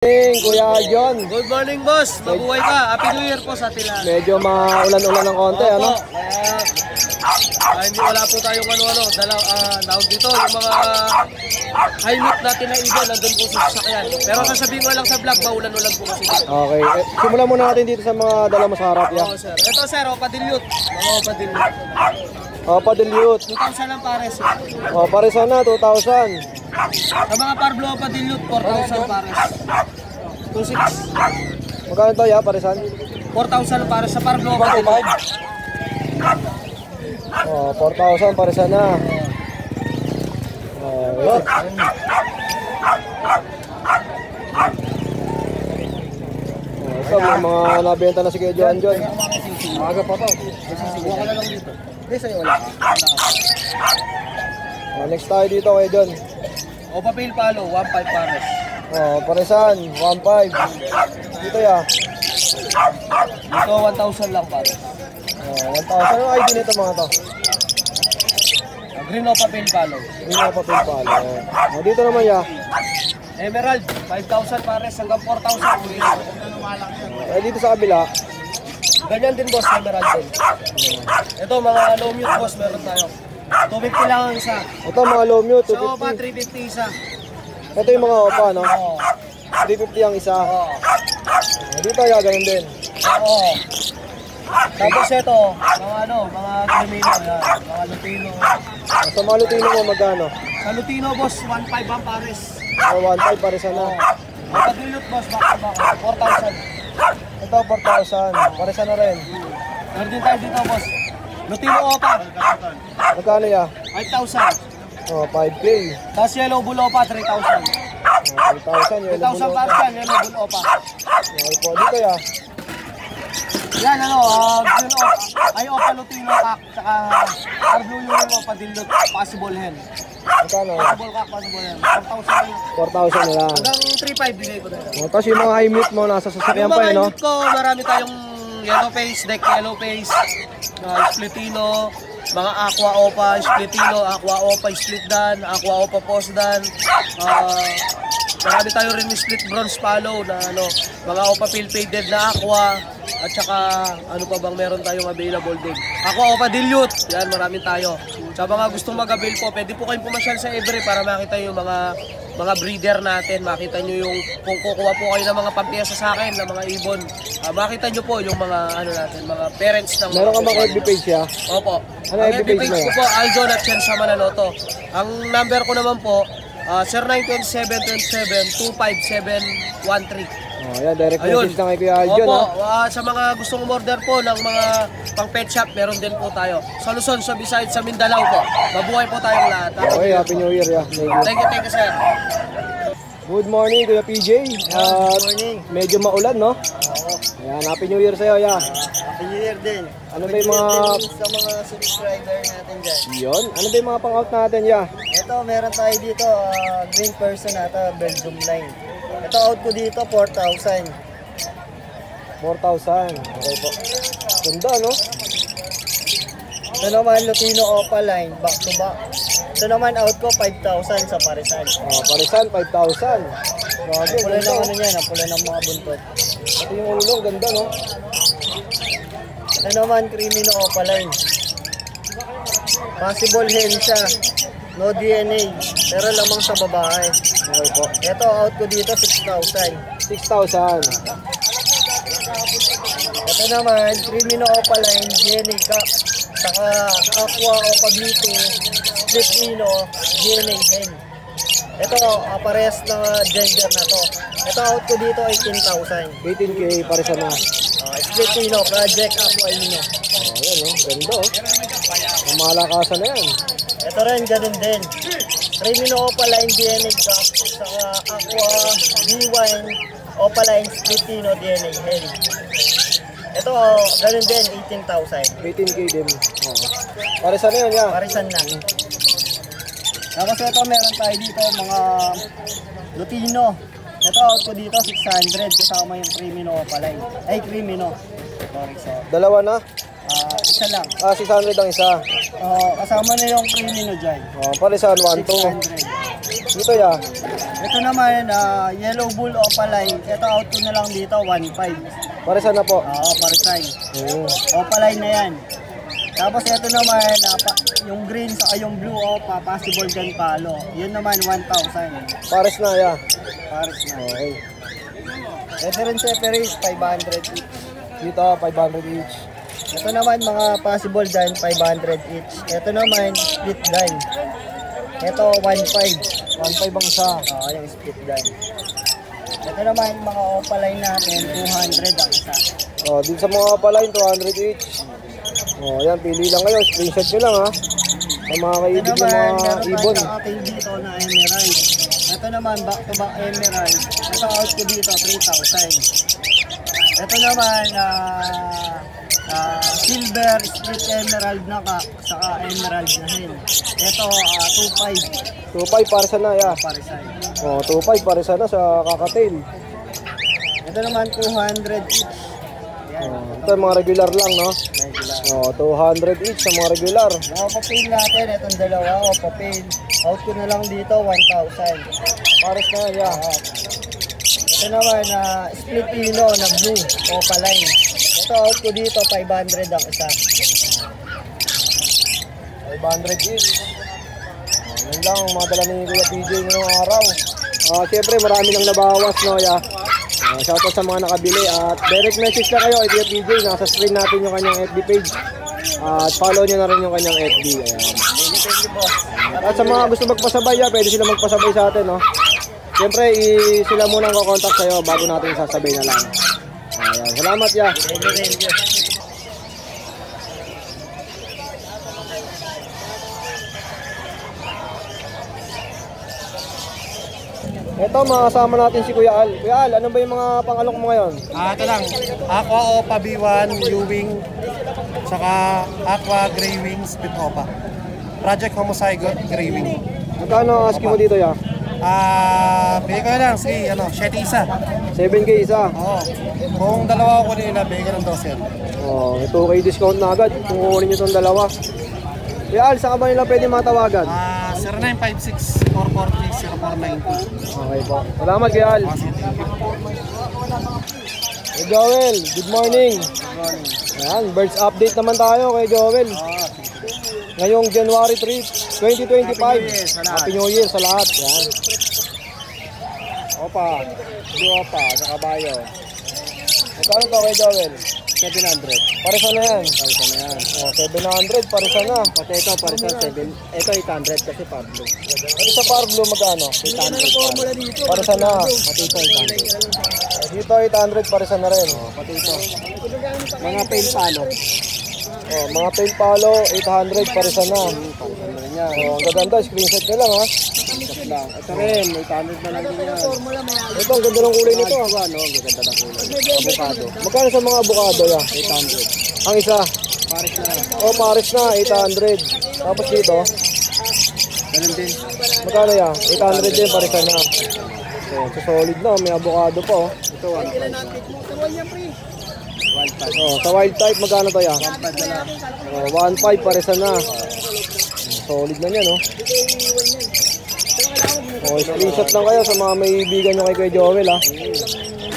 Kuya John. Good morning, boss. Mabuhay ka. Happy New Year po sa atin lahat. Medyo maulan-ulan ng konti, Opo, ano? Hindi wala po tayong tawag dito, yung mga high meat natin na ibon, nandun po sa sasakyan. Pero sasabihin ko lang sa vlog, maulan-ulan po kasi dito. Okay, simulan muna natin dito sa mga dala mo sa harap, ya. Oo, sir. Ito, sir, Opa Dilute. Mga Opa Dilute. Opa Dilute. 2,000 lang pares. O, pares na, 2,000. Sa mga Parblo Opa Dilute, 4,000 pares. 2,600. Magkano to, ya, paresan? 4,000 pares sa Parblo Opa Dilute. O, 4,000, paresan na. Alright. Ito, may mga nabenta na si Kuya John. Maaga pa to. Susubukan ka na lang dito. Hindi, sa'yo wala. Next tayo dito, Kuya John. Opa Pale Palo, 1,500 pares. O, paresan, 1,500. Dito, ya. Dito, 1,000 lang pares. O, 1,000. Ano ID nito mga to? Green Opa Pale Palo. Hindi na papel pala. O, dito naman, ya. Emerald, 5,000 pares hanggang 4,000. Dito sa kabila. Ganyan din, boss, Emerald din. Ito, mga low mute, boss, meron tayo. 250 lang ang isa. Ito mga low mute, Sa Opa, 250. 350 isa. Ito yung mga opa, no? Oo. 350 ang isa. Oo. Dito, ya, ganun din. Oo. Tapos ito, mga Crimino, yan. Mga Lutino. Sa mga Lutino mo, magkano? Sa Lutino, boss, 1,500 ang pares. O, 1,500 pares na. Opa Dilute, boss, baka 4,000. Ito, 4,000. Pares na rin. Meron din tayo dito, boss. Lutino Opa, Magkano, ya? 5,000. O, 5K. Tapos Yellow Bull Opa, 3,000. 3,000. Yun, 3,000 pares yan, Yellow Bull Opa. Okay po. Dito, ya. Yan, Green Opa, ay Opa Lutino Kak, tsaka Blue yung Opa Dilute, possible hen. Magkano, ya? Possible Kak, possible hen. 4,000 lang. 4,000 na lang. Hanggang 3,500 bigay ko na yan. O, tapos yung mga high mute mo, nasa sasakyan Yung pa, mga no? unit ko, marami tayong yellow face, deck yellow face, splitino, mga aqua opa, splitino, aqua opa, split dan, aqua opa post dan. Marami tayo rin split bronze follow na mga opa pale faded na aqua, at saka ano pa bang meron tayong available din. Aqua opa dilute, yan marami tayo. Sa mga gustong mag-avail po, pwede po kayong pumasyal sa Every para makita yung mga breeder natin, makita nyo yung kung kukuha po kayo ng mga pampiyasa sa akin, ng mga ibon, makita nyo po yung mga natin, mga parents ng Meron ka bang FB page, ya? Opo. Ano Ang FB FB page page mo? ko po, Aljon at Chen sa Manaloto. Ang number ko naman po, 0927-27-25713. O, yan, direct Ayun. message na kay Kuya John, Opo, ha? sa mga gustong umorder po ng mga pang pet shop, meron din po tayo. Sa Luzon, sa Visayas, sa Mindanao po. Mabuhay po tayong lahat. Okay, Happy New Year, ya. Thank you, sir. Good morning, Kuya PJ. Good morning. Medyo maulan, no? Oo. Ayan, Happy New Year sa'yo, ya. Happy New Year din. Ano ba yung mga... Sa mga subscriber natin dyan. Yun? Ano ba yung mga pang-out natin, ya? Ito, meron tayo dito, green person ata, Belgium line. Ito, out ko dito, 4,000. 4,000. Okay po. Ganda, no? Ito naman, Lutino Opa line, back to back. Ito naman, out ko, 5,000 sa Parisan. Parisan, 5,000. Grabe, Ang pula ganda. ng yan, ang pula ng mga buntot. Ito yung ulo, ganda, no? Ito naman, Crimino Opa line. Possible hen siya. No DNA, pero lamang sa babae. Okay po. Ito, out ko dito, 6,000. 6,000. Ito naman, Crimino Opa line, DNA Cup. Saka Aqua Opa Beauty, Split Ino, DNA hen. Ito, parehas na gender na to. Ito, out ko dito, 18,000. 18K, parisan na. Split Ino, Project Aqua Ino. Ayan, no? Ganda, oh. Ang malakasan na yan. Ito rin, ganun din. Crimino Opa line, DNA Cup. Saka Aqua B1 Opa line, Split Ino, DNA hen. Ito, ganun din, 18,000. 18K din. Parisan na yan, ya. Parisan na. Tapos ito, meron tayo dito, mga Lutino. Ito, out ko dito, 600. Kasama yung Crimino Opa line. Ay, Crimino. Sorry, sir. Dalawa na? Isa lang. 600 ang isa. Kasama na yung Crimino dyan. Parisan, 1, 2. 600. Dito, ya. Ito naman, yellow bull opaline. Ito out ko na lang dito, 1.5. Paresan na po. Oo, parisay. Oo. Opaline na yan. Tapos ito naman, yung green sa yung blue opa, possible dyan palo. Yun naman, 1,000. Pares na, ya. Paris na. Okay. Ito rin separate, 500 each. Dito, 500 each. Ito naman, mga possible dyan, 500 each. Ito naman, split gun. Ito, 1.5. 1.5 ang isa. Oo, yung split gun. Ito naman, mga opaline natin, 200 ang isa. Oh, dito sa mga paline, 200 each. Oh, ayan, pili lang kayo. Screenshot nyo lang ha. Sa mga Ito kaibig ng naman, mga meron ibon. tayo sa ating dito na emerald. Ito naman, back to back emerald. Ito out ko dito, 3,000. Ito naman, silver split emerald na saka emerald na hen. Ito, 2,500. 2.5 paresan na, ya. Parisay. Oh, 2.5 paresan na sa kakatail. Ito naman, 200 each. Yan. Oh, ito mga regular lang, no? Regular. Oh, 200 each sa mga regular. Mga papel natin, itong dalawa, papel. Out ko na lang dito, 1,000. Pares na, ya. Ito naman, split pino na blue, opaline. Ito out ko dito, 500 ang isa. 500 each. Oh, yun lang, ang mga dala ni Kuya PJ ngayong araw. Siyempre, marami nang nabawas, no, ya. Shoutout sa mga nakabili. At direct message na kayo kay Kuya PJ. Nasa screen natin yung kanyang FB page. At follow nyo na rin yung kanyang FB. Ayan. Thank you po. At sa mga gusto magpasabay, ya, pwede sila magpasabay sa atin, no? Siyempre, sila muna ang kukontak sa'yo bago natin sasabay na lang. Ayan. Salamat, ya. Thank you. Ito, makasama natin si Kuya Al. Kuya Al, ano ba yung mga pangalok mo ngayon? Ito lang, Aqua Opa B1, U-Wing, saka Aqua Grey Wing, Split Opa. Project Homozygote Grey Wing. Magkano ang asking mo dito, ya? Bigay ko na lang, sige, 7 isa. 7K isa. Oo. Kung dalawa ko nila, bigay ko ng 12. Oh, ito kay discount na agad kung kukunin nyo itong dalawa. Kuya Al, saan ka ba nila pwede matawagan? 0956-443-0490. Okay po. Salamat, Kuya Al. Hey Joel, good morning. Ayan, birds update naman tayo kay Joel. Ngayong January 3, 2025. Happy New Year sa lahat. Ayan. Opa, blue opa, sa kabayo. Magkano to kay Joel? 700. Parisan na yan. Parisan na yan. Oh, 700, parisan na. Pati ito, parisan 7. Ito 800 kasi Pablo. Pati sa Pablo magkano? 800. Parisan na. Pati ito 800. Dito 800, parisan na rin. Oh, pati ito. Mga pail palo. Oh, mga pail palo, 800, parisan na. Parisan na rin yan. Oh, ang gaganda, screenshot nyo lang ha. Screenshot lang. Ito rin, 800 na lang din yan. Ito, ang ganda ng kulay nito. Ano, ang ganda ng kulay. Avocado. Magkano sa mga avocado ya? 800. Ang isa? Paris na. Oh, Paris na, 800. Tapos dito? Ganun din. Magkano ya? 800 din, parisan na. So solid na, may avocado pa oh. Ito, ano? Wild type. Oh, sa wild type, magkano to ya? 1.5 na lang. Oh, 1.5, parisan na. Solid na yan, oh. Oh, screenshot lang kayo sa mga may ibigan nyo kay Kuya Joel, ha.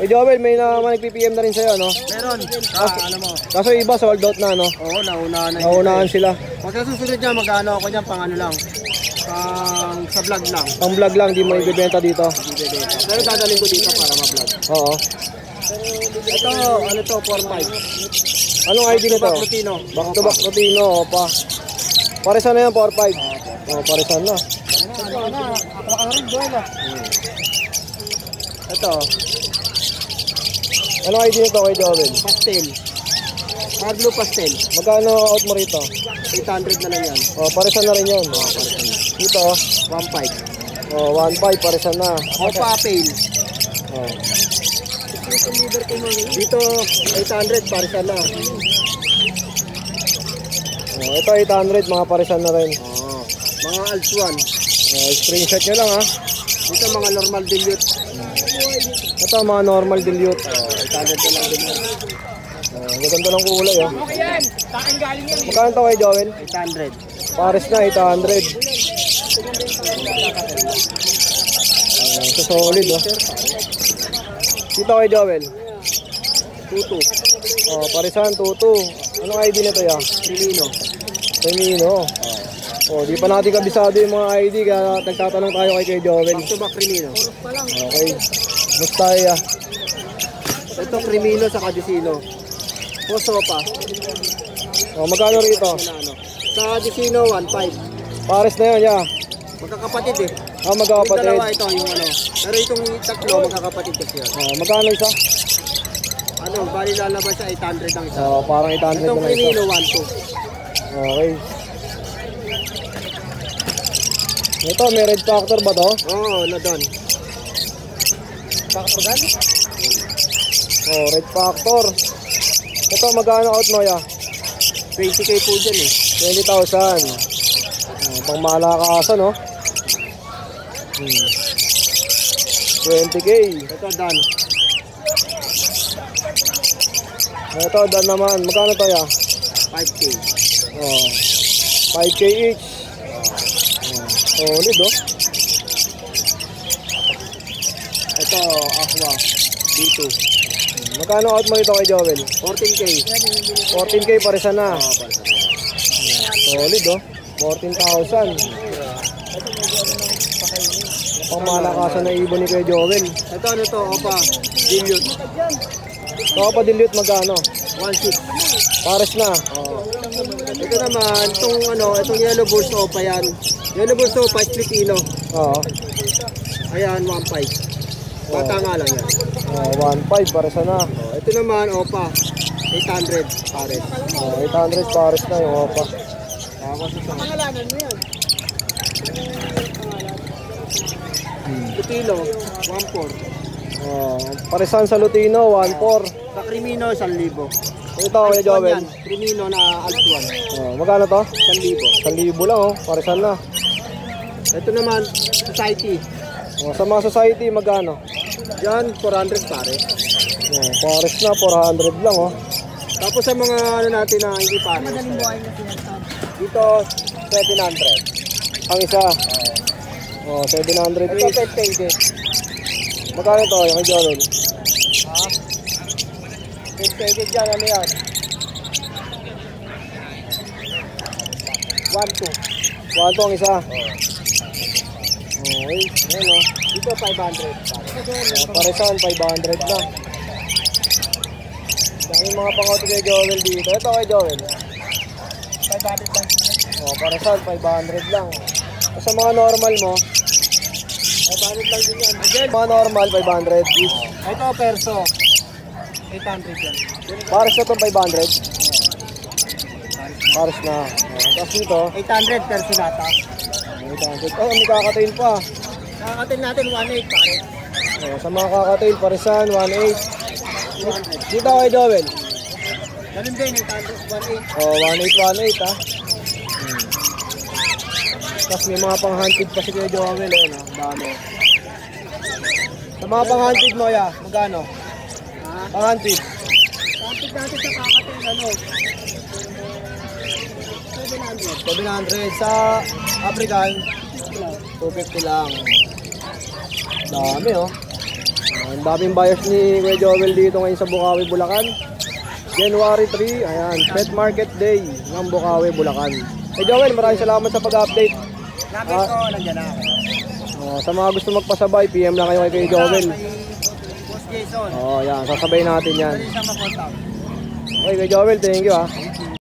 Kuya Joel, may naman nag-PPM na rin sa'yo, no? Meron. Ano mo? Kaso iba, sold out na, no? Oo, naunahan na. Naunahan sila. Pag susunod niya, mag-ano ako niyan, pang ano lang. Pang sa vlog lang. Pang vlog lang, di mo ibibenta dito. Pero dadalhin ko dito para ma-vlog. Oo. Ito, ano to, 4.5. Anong ID nito? Back Lutino. Back to back Lutino, opa. Parisan na yan, 4.5. Oh, parisan na. Baka rin doon ah. Ito, Anong ID nito kay Joel? pastel. Pablo pastel. Magkano out mo rito? 800 na lang yan. Oh, parisan na rin yun. Dito, 1.5. oh, 1.5, parisan na. Opa pale. Oh. Dito, 800 parisan na. Oh, ito 800, mga parisan na rin. Oh, mga Alsuan. Oh, screenshot nyo lang, ha. Dito mga normal dilute. Ito, mga normal dilute. Oh, 800 na lang din yan. Oh, gaganda ng kulay, oh. Magkano to kay Joel? 800. Pares na, 800. solid oh. Dito kay Joel. Tutu. Oh, parisan, tutu. Anong ID nito ya? Crimino. Femino. Oh, di pa natin kabisado yung mga ID kaya nagtatanong tayo kay Joel. Back to back Crimino. Okay. Basta ya. Ito Crimino sa Cadicino. Posopa. Oh, magkano rito? Sa Cadicino 1.5. Pares na yun, ya. Magkakapatid eh. Ah, Yung magkakapatid. dalawa ito yung ano. Pero itong tatlo magkakapatid kasi yun. Oh, magkano isa? Ano, bali lalabas sa 800 ang isa. Oh, parang 800 Itong na isa. Crimino 1.2. Okay. Ito, may red factor ba to? Oo, na doon. Factor Oh, red factor. Ito, magkano out mo, ya? 20k po dyan eh. 20,000. Oh, pang malakasan, no? 20k. Ito Dan. Ito, dan naman. Magkano to, ya? 5k. Oh, 5k each. Oh, solid, oh. Ito Aqua D2. Magkano out mo ito kay Joel? 14k. 14k parisa na. Oo, para sa mga. Solid, oh. 14,000. Pang malakasan na ibon ni kay Joel. Ito ano to, Opa. Dilute. Ito pa dilute magkano? 1.6. Pares na. Oo. Ito naman, itong ano, itong Yellow Bulls Opa yan. Yellow Bulls Opa, Splitino. Oo. Ayan, 1.5. Bata nga lang yan. 1.5 parisa na. Ito naman, Opa. 800 pares. 800 pares na yung opa. Tapos ito. Pangalanan mo yan. Lutino, 1.4. Parisan sa Lutino, 1.4. Sa Crimino, 1,000. Ito kay Joel. Crimino na Altuan. Magkano to? 1,000. 1,000 lang, oh. Parisan na. Ito naman, Society. Sa mga society, magkano? Yan, 400 pare. Pares na, 400 lang, oh. Tapos sa mga ano natin na hindi pare. Dito, 700. Ang isa. 700 Ito, each. pet faded. Magkano to, yung kay Joel? Pet faded yan, ano yan? 1.2. 1 to ang isa. Okay, ayun, oh. Dito, 500 pare. Parisan, 500 na. Dami mga pangauto kay Joel dito. Ito kay Joel. 500 lang. Parisan, 500 lang. Sa mga normal mo, 500 lang din yan. mga normal, 500 each. Ito, perso. 800 yan. Pares na itong 500. Pares na. Tapos dito, 800 personata. 800. Oh, may kakatail pa. Nakakatin natin 1.8 pare. Sa mga kakatail, parisan, 1.8. 200. Dito kay Joel. Ganun din, 800, 1.8. 1.8, ha. Tapos may mga pang-hunted pa si Kuya Joel, eh, no? Dami. Sa mga pang-hunted mo, ya, magkano? Pang-hunted. Kapit natin sa kakatin, ano? 700. Sa African, 250 lang. Dami, oh. Ang daming buyers ni Kuya Joel dito ngayon sa Bukawi, Bulacan. January 3, ayan, Pet Market Day ng Bukawi, Bulacan. Hey Joel, maraming salamat sa pag-update. Lapit ko, nandiyan na ako. Sa mga gusto magpasabay, PM lang kayo kay Kuya Joel. Boss Jason. Yan, sasabay natin yan. Dali siya makontak. Okay, Kuya Joel, thank you, ha.